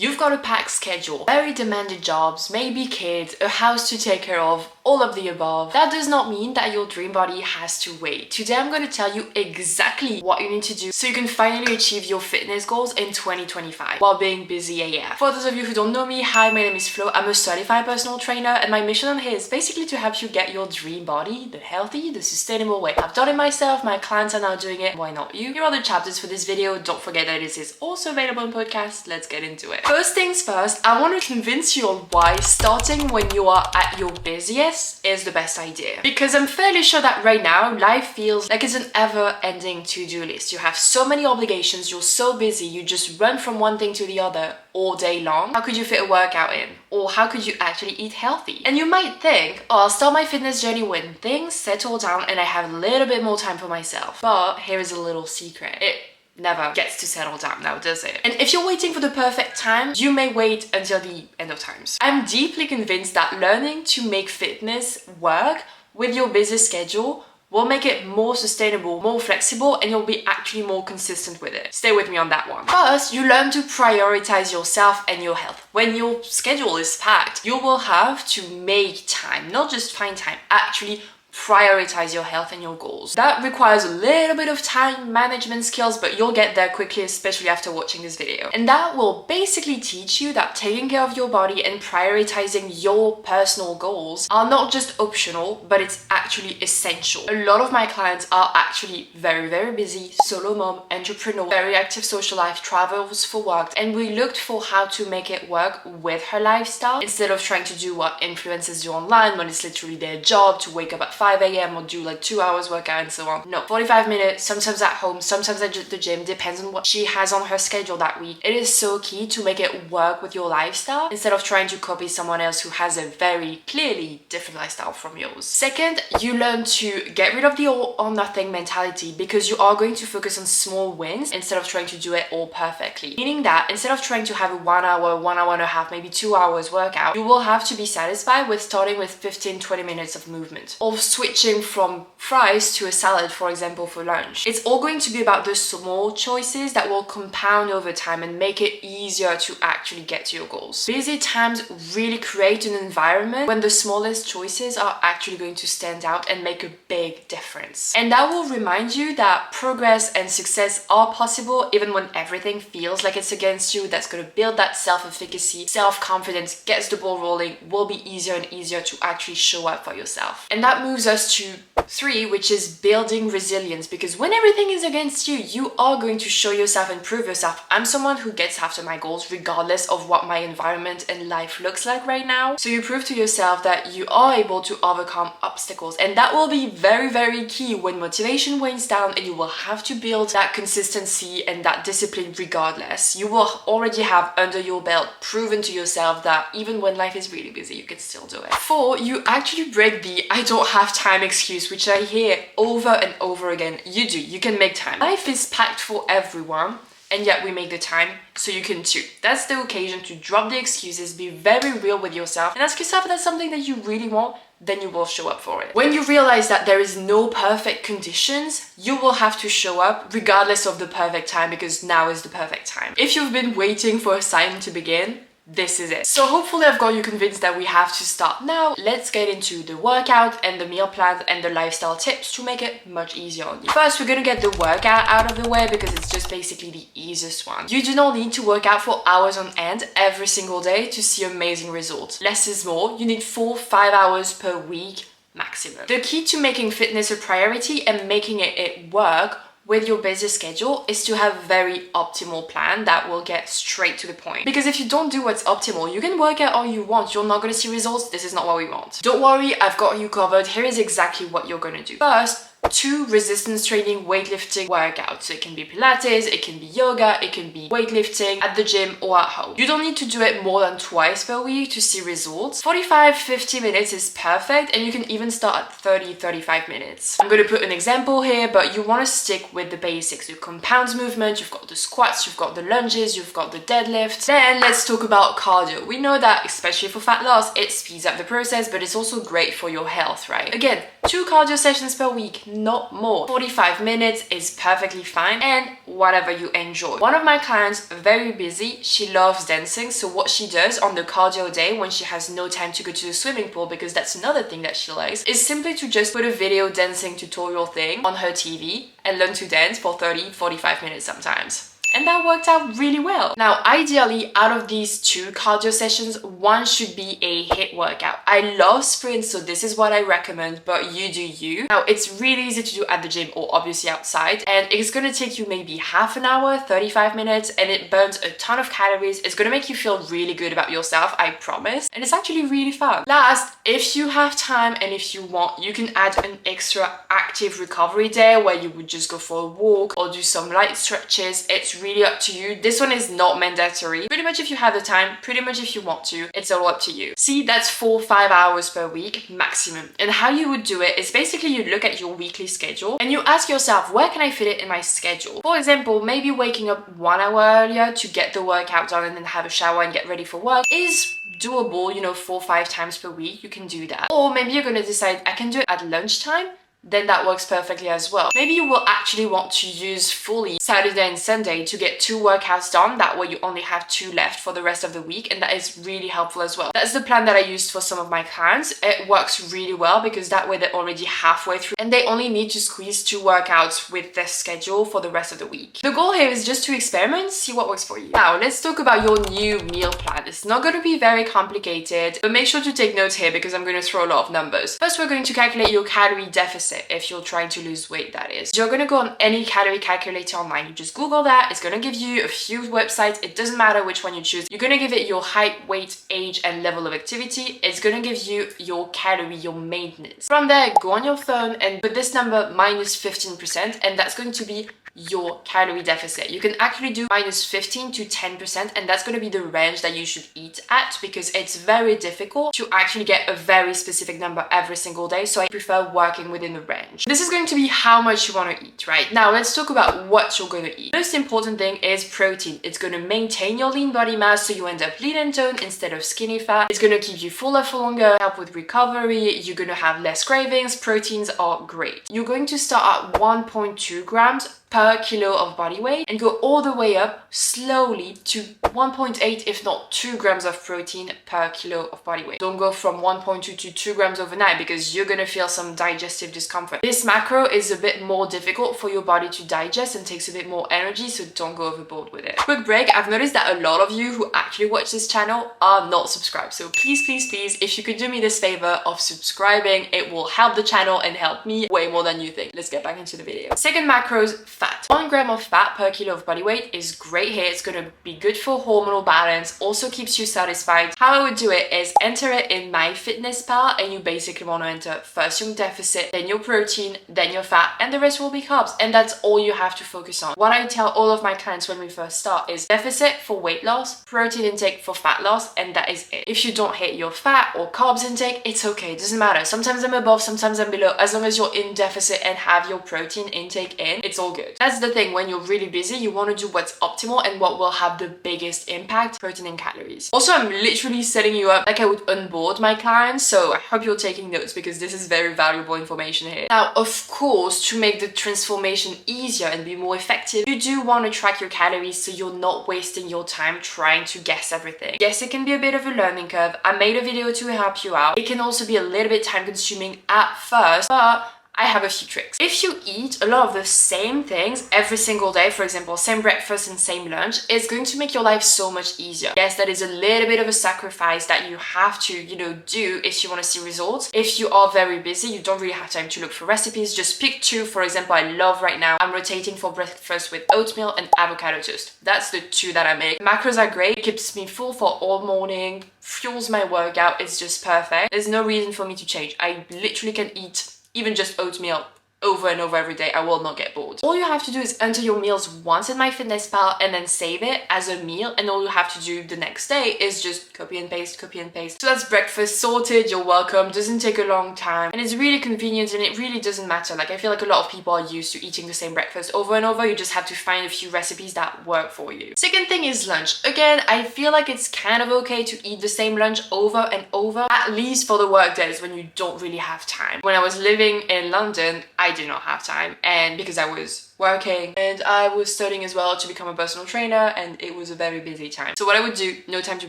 You've got a packed schedule, very demanding jobs, maybe kids, a house to take care of, all of the above. That does not mean that your dream body has to wait. Today I'm going to tell you exactly what you need to do so you can finally achieve your fitness goals in 2025 while being busy AF. For those of you who don't know me, hi, my name is Flo. I'm a certified personal trainer and my mission on here is basically to help you get your dream body the healthy, the sustainable way. I've done it myself, my clients are now doing it, why not you? Here are the chapters for this video. Don't forget that this is also available in podcast. Let's get into it. First things first, I want to convince you on why starting when you are at your busiest is the best idea. Because I'm fairly sure that right now, life feels like it's an ever-ending to-do list. You have so many obligations, you're so busy, you just run from one thing to the other all day long. How could you fit a workout in? Or how could you actually eat healthy? And you might think, oh, I'll start my fitness journey when things settle down and I have a little bit more time for myself. But here is a little secret. It never gets to settle down now, does it? And if you're waiting for the perfect time, you may wait until the end of times. I'm deeply convinced that learning to make fitness work with your busy schedule will make it more sustainable, more flexible, and you'll be actually more consistent with it. Stay with me on that one. First, you learn to prioritize yourself and your health. When your schedule is packed, you will have to make time, not just find time, actually prioritize your health and your goals. That requires a little bit of time management skills, but you'll get there quickly, especially after watching this video. And that will basically teach you that taking care of your body and prioritizing your personal goals are not just optional, but it's actually essential. A lot of my clients are actually very, very busy, solo mom, entrepreneur, very active social life, travels for work, and we looked for how to make it work with her lifestyle instead of trying to do what influencers do online when it's literally their job to wake up at 5 a.m. or do like 2 hours workout and so on. No, 45 minutes, sometimes at home, sometimes at the gym, depends on what she has on her schedule that week. It is so key to make it work with your lifestyle instead of trying to copy someone else who has a very clearly different lifestyle from yours. Second, you learn to get rid of the all or nothing mentality because you are going to focus on small wins instead of trying to do it all perfectly. Meaning that instead of trying to have a 1 hour, 1 hour and a half, maybe 2 hours workout, you will have to be satisfied with starting with 15-20 minutes of movement or switching from fries to a salad, for example, for lunch. It's all going to be about the small choices that will compound over time and make it easier to actually get to your goals. Busy times really create an environment when the smallest choices are actually going to stand out and make a big difference. And that will remind you that progress and success are possible even when everything feels like it's against you. That's going to build that self-efficacy, self-confidence, gets the ball rolling, will be easier and easier to actually show up for yourself. And that moves us to 3, which is building resilience, because when everything is against you, you are going to show yourself and prove yourself. I'm someone who gets after my goals regardless of what my environment and life looks like right now. So you prove to yourself that you are able to overcome obstacles, and that will be very, very key when motivation wanes down and you will have to build that consistency and that discipline regardless. You will already have under your belt proven to yourself that even when life is really busy, you can still do it. 4, you actually break the I don't have time excuse, which I hear over and over again. You do, you can make time. Life is packed for everyone, and yet we make the time, so you can too. That's the occasion to drop the excuses, be very real with yourself, and ask yourself if that's something that you really want, then you will show up for it. When you realize that there is no perfect conditions, you will have to show up regardless of the perfect time, because now is the perfect time. If you've been waiting for a sign to begin, this is it. So hopefully I've got you convinced that we have to start now. Let's get into the workout and the meal plans and the lifestyle tips to make it much easier on you. First, we're gonna get the workout out of the way because it's just basically the easiest one. You do not need to work out for hours on end every single day to see amazing results. Less is more. You need 4-5 hours per week maximum. The key to making fitness a priority and making it work with your busy schedule is to have a very optimal plan that will get straight to the point. Because if you don't do what's optimal, you can work out all you want, you're not going to see results. This is not what we want. Don't worry, I've got you covered. Here is exactly what you're going to do. First, 2 resistance training weightlifting workouts. So it can be Pilates, it can be yoga, it can be weightlifting at the gym or at home. You don't need to do it more than twice per week to see results. 45-50 minutes is perfect, and you can even start at 30-35 minutes. I'm going to put an example here, but you want to stick with the basics. The compound movement, you've got the squats, you've got the lunges, you've got the deadlifts. Then let's talk about cardio. We know that, especially for fat loss, it speeds up the process, but it's also great for your health, right? Again, 2 cardio sessions per week, not more. 45 minutes is perfectly fine and whatever you enjoy. One of my clients, very busy, she loves dancing, so what she does on the cardio day when she has no time to go to the swimming pool, because that's another thing that she likes, is simply to just put a video dancing tutorial thing on her TV and learn to dance for 30-45 minutes sometimes. And that worked out really well. Now, ideally, out of these 2 cardio sessions, one should be a HIIT workout. I love sprints, so this is what I recommend, but you do you. Now, it's really easy to do at the gym or obviously outside, and it's gonna take you maybe half an hour, 35 minutes, and it burns a ton of calories. It's gonna make you feel really good about yourself, I promise. And it's actually really fun. Last, if you have time and if you want, you can add an extra active recovery day where you would just go for a walk or do some light stretches. It's really up to you. This one is not mandatory. Pretty much if you have the time, pretty much if you want to, it's all up to you. See, that's 4-5 hours per week maximum. And how you would do it is basically you look at your weekly schedule and you ask yourself, where can I fit it in my schedule? For example, maybe waking up 1 hour earlier to get the workout done and then have a shower and get ready for work is doable, you know, 4-5 times per week. You can do that. Or maybe you're gonna decide I can do it at lunchtime, then that works perfectly as well. Maybe you will actually want to use fully Saturday and Sunday to get 2 workouts done. That way you only have 2 left for the rest of the week, and that is really helpful as well. That's the plan that I used for some of my clients. It works really well because that way they're already halfway through and they only need to squeeze 2 workouts with their schedule for the rest of the week. The goal here is just to experiment, see what works for you. Now, let's talk about your new meal plan. It's not going to be very complicated, but make sure to take notes here because I'm going to throw a lot of numbers. First, we're going to calculate your calorie deficit. If you're trying to lose weight, that is. You're gonna go on any calorie calculator online. You just Google that. It's gonna give you a few websites. It doesn't matter which one you choose. You're gonna give it your height, weight, age, and level of activity. It's gonna give you your calorie, your maintenance. From there, go on your phone and put this number minus 15%, and that's going to be your calorie deficit. You can actually do minus 15 to 10%, and that's going to be the range that you should eat at because it's very difficult to actually get a very specific number every single day, so I prefer working within the range. This is going to be how much you want to eat, right? Now let's talk about what you're going to eat. Most important thing is protein. It's going to maintain your lean body mass so you end up lean and toned instead of skinny fat. It's going to keep you fuller for longer, help with recovery. You're going to have less cravings. Proteins are great. You're going to start at 1.2 grams per kilo of body weight and go all the way up slowly to 1.8 if not 2 grams of protein per kilo of body weight. Don't go from 1.2 to 2 grams overnight because you're gonna feel some digestive discomfort. This macro is a bit more difficult for your body to digest and takes a bit more energy, so don't go overboard with it. Quick break, I've noticed that a lot of you who actually watch this channel are not subscribed, so please if you could do me this favor of subscribing, it will help the channel and help me way more than you think. Let's get back into the video. Second macros, fat. 1 gram of fat per kilo of body weight is great here. It's going to be good for hormonal balance, also keeps you satisfied. How I would do it is enter it in MyFitnessPal, and you basically want to enter first your deficit, then your protein, then your fat, and the rest will be carbs, and that's all you have to focus on. What I tell all of my clients when we first start is deficit for weight loss, protein intake for fat loss, and that is it. If you don't hit your fat or carbs intake, it's okay, it doesn't matter. Sometimes I'm above, sometimes I'm below. As long as you're in deficit and have your protein intake in, it's all good. That's the thing, when you're really busy, you want to do what's optimal and what will have the biggest impact, protein and calories. Also, I'm literally setting you up like I would onboard my clients, so I hope you're taking notes because this is very valuable information here. Now, of course, to make the transformation easier and be more effective, you do want to track your calories so you're not wasting your time trying to guess everything. Yes, it can be a bit of a learning curve. I made a video to help you out. It can also be a little bit time consuming at first, but I have a few tricks. If you eat a lot of the same things every single day, for example, same breakfast and same lunch, it's going to make your life so much easier. Yes, that is a little bit of a sacrifice that you have to, do if you want to see results. If you are very busy, you don't really have time to look for recipes, just pick 2. For example, I love right now, I'm rotating for breakfast with oatmeal and avocado toast. That's the 2 that I make. Macros are great, it keeps me full for all morning, fuels my workout, it's just perfect. There's no reason for me to change. I literally can eat even just oatmeal over and over every day. I will not get bored. All you have to do is enter your meals once in MyFitnessPal and then save it as a meal, and all you have to do the next day is just copy and paste. So that's breakfast sorted, you're welcome. Doesn't take a long time and it's really convenient, and it really doesn't matter. Like, I feel like a lot of people are used to eating the same breakfast over and over. You just have to find a few recipes that work for you. Second thing is lunch. Again, I feel like it's kind of okay to eat the same lunch over and over, at least for the work days when you don't really have time. When I was living in London, I did not have time, and because I was working and I was studying as well to become a personal trainer, and it was a very busy time. So what I would do, no time to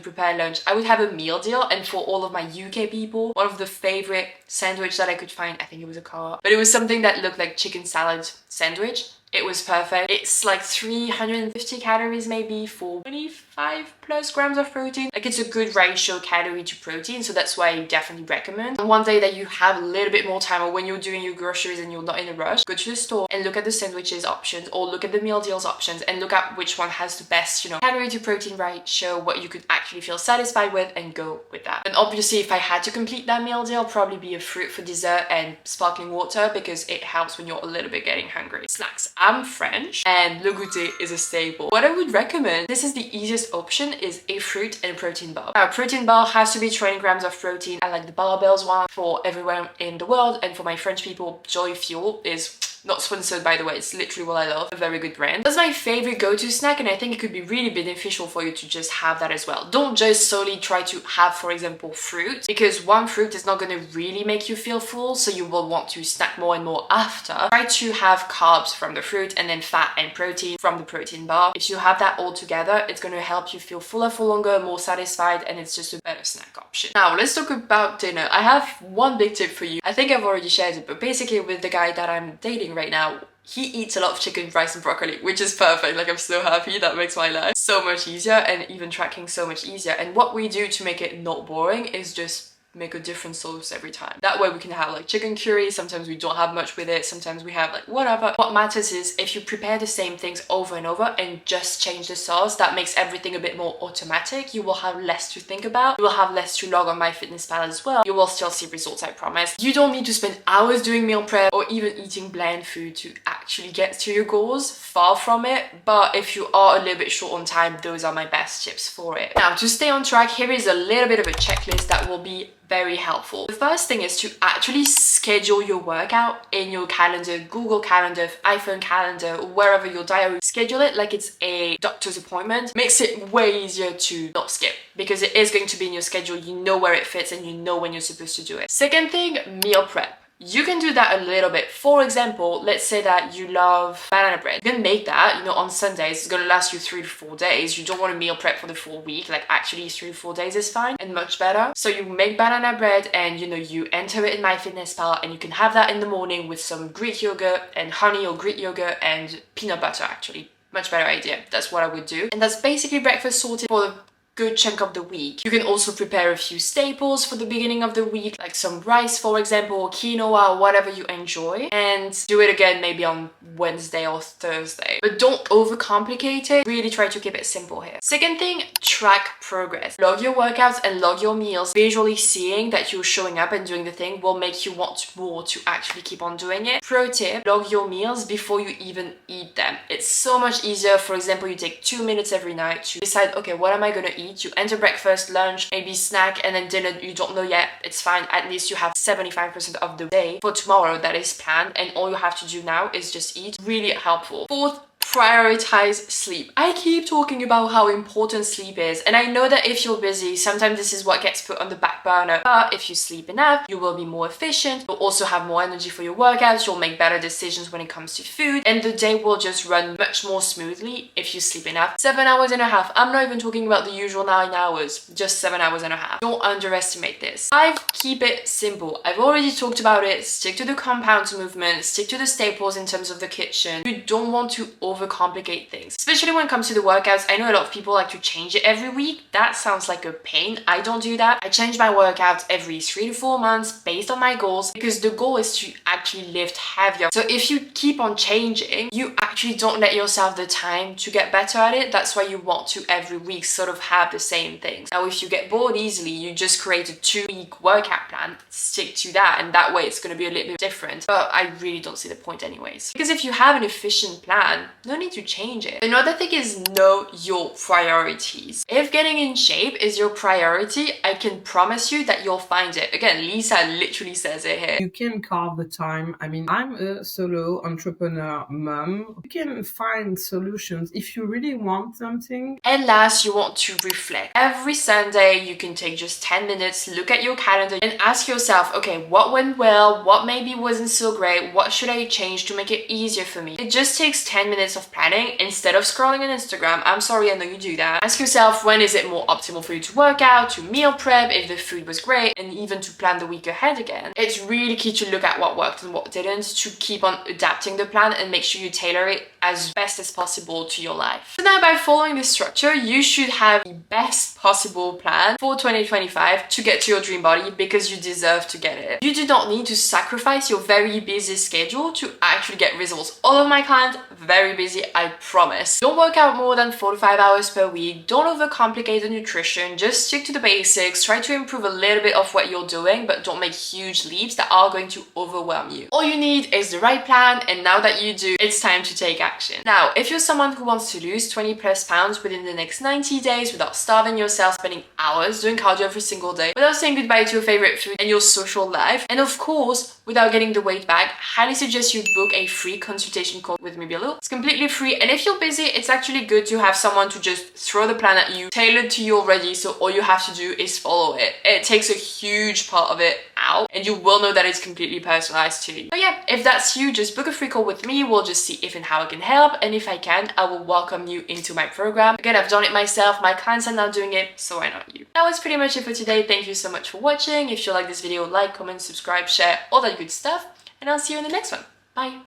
prepare lunch, I would have a meal deal. And for all of my UK people, one of the favorite sandwich that I could find, I think it was a co-op, but it was something that looked like chicken salad sandwich. It was perfect. It's like 350 calories maybe for 25 plus grams of protein. Like, it's a good ratio calorie to protein, so that's why I definitely recommend. And one day that you have a little bit more time, or when you're doing your groceries and you're not in a rush, go to the store and look at the sandwiches options, or look at the meal deals options, and look at which one has the best, you know, calorie to protein ratio, what you could actually feel satisfied with, and go with that. And obviously, if I had to complete that meal deal, probably be a fruit for dessert and sparkling water, because it helps when you're a little bit getting hungry. Snacks. I'm French and le goûter is a staple. What I would recommend, this is the easiest option, is a fruit and protein bar. Now, a protein bar has to be 20 grams of protein. I like the Barbells one for everywhere in the world, and for my French people, Joy Fuel is not sponsored, by the way, it's literally what I love. A very good brand. That's my favorite go-to snack, and I think it could be really beneficial for you to just have that as well. Don't just solely try to have, for example, fruit, because one fruit is not going to really make you feel full, so you will want to snack more and more after. Try to have carbs from the fruit and then fat and protein from the protein bar. If you have that all together, it's going to help you feel fuller for longer, more satisfied, and it's just a better snack option. Now, let's talk about dinner. I have one big tip for you. I think I've already shared it, but basically with the guy that I'm dating right now, he eats a lot of chicken, rice and broccoli, which is perfect. Like, I'm so happy. That makes my life so much easier, and even tracking so much easier. And what we do to make it not boring is just make a different sauce every time. That way we can have like chicken curry, sometimes we don't have much with it, sometimes we have like whatever. What matters is if you prepare the same things over and over and just change the sauce, that makes everything a bit more automatic. You will have less to think about, you will have less to log on MyFitnessPal as well. You will still see results, I promise. You don't need to spend hours doing meal prep or even eating bland food to actually get to your goals, far from it. But if you are a little bit short on time, those are my best tips for it. Now, to stay on track, here is a little bit of a checklist that will be very helpful. The first thing is to actually schedule your workout in your calendar, Google Calendar, iPhone calendar, wherever your diary. Schedule it like it's a doctor's appointment. Makes it way easier to not skip, because it is going to be in your schedule. You know where it fits and you know when you're supposed to do it. Second thing, meal prep. You can do that a little bit. For example, let's say that you love banana bread. You can make that, you know, on Sundays. It's gonna last you 3 to 4 days. You don't want to meal prep for the full week. Like, actually 3 to 4 days is fine and much better. So you make banana bread and, you know, you enter it in MyFitnessPal, and you can have that in the morning with some Greek yogurt and honey, or Greek yogurt and peanut butter, actually. Much better idea. That's what I would do. And that's basically breakfast sorted for the good chunk of the week. You can also prepare a few staples for the beginning of the week, like some rice, for example, or quinoa, whatever you enjoy, and do it again maybe on Wednesday or Thursday. But don't overcomplicate it. Really try to keep it simple here. Second thing, track progress. Log your workouts and log your meals. Visually seeing that you're showing up and doing the thing will make you want more to actually keep on doing it. Pro tip, log your meals before you even eat them. It's so much easier. For example, you take 2 minutes every night to decide, okay, what am I gonna eat? You enter breakfast, lunch, maybe snack, and then dinner you don't know yet. It's fine. At least you have 75% of the day for tomorrow that is planned, and all you have to do now is just eat. Really helpful. Fourth, prioritize sleep. I keep talking about how important sleep is, and I know that if you're busy, sometimes this is what gets put on the back burner, but if you sleep enough, you will be more efficient. You'll also have more energy for your workouts, you'll make better decisions when it comes to food, and the day will just run much more smoothly if you sleep enough. 7 hours and a half. I'm not even talking about the usual 9 hours, just 7 hours and a half. Don't underestimate this. 5, keep it simple. I've already talked about it. Stick to the compound movement, stick to the staples in terms of the kitchen. You don't want to overcomplicate things, especially when it comes to the workouts. I know a lot of people like to change it every week. That sounds like a pain. I don't do that. I change my workouts every 3 to 4 months based on my goals, because the goal is to actually lift heavier. So if you keep on changing, you actually don't let yourself the time to get better at it. That's why you want to every week sort of have the same things. Now, if you get bored easily, you just create a 2-week workout plan, stick to that, and that way it's going to be a little bit different. But I really don't see the point anyways, because if you have an efficient plan, no need to change it. Another thing is know your priorities. If getting in shape is your priority, I can promise you that you'll find it. Again, Lisa literally says it here. You can carve the time. I mean, I'm a solo entrepreneur mom You can find solutions if you really want something. And last, you want to reflect. Every Sunday, you can take just 10 minutes, look at your calendar and ask yourself, okay, what went well? What maybe wasn't so great? What should I change to make it easier for me? It just takes 10 minutes of planning instead of scrolling on Instagram. I'm sorry, I know you do that. Ask yourself, when is it more optimal for you to work out, to meal prep, if the food was great, and even to plan the week ahead again. It's really key to look at what worked and what didn't, to keep on adapting the plan and make sure you tailor it as best as possible to your life. So now by following this structure, you should have the best possible plan for 2025 to get to your dream body, because you deserve to get it. You do not need to sacrifice your very busy schedule to actually get results. All of my clients, very busy, I promise. Don't work out more than 4 to 5 hours per week. Don't overcomplicate the nutrition. Just stick to the basics. Try to improve a little bit of what you're doing, but don't make huge leaps that are going to overwhelm you. All you need is the right plan, and now that you do, it's time to take action. Now, if you're someone who wants to lose 20 plus pounds within the next 90 days without starving yourself, spending hours doing cardio every single day, without saying goodbye to your favorite food and your social life, and of course, without getting the weight back, highly suggest you book a free consultation call with me below. It's completely free, and if you're busy, it's actually good to have someone to just throw the plan at you, tailored to you already, so all you have to do is follow it. It takes a huge part of it out, and you will know that it's completely personalized to you. But yeah, if that's you, just book a free call with me. We'll just see if and how I can help, and if I can, I will welcome you into my program. Again, I've done it myself, my clients are now doing it, so why not you? That was pretty much it for today. Thank you so much for watching. If you like this video, like, comment, subscribe, share, all that good stuff, and I'll see you in the next one. Bye!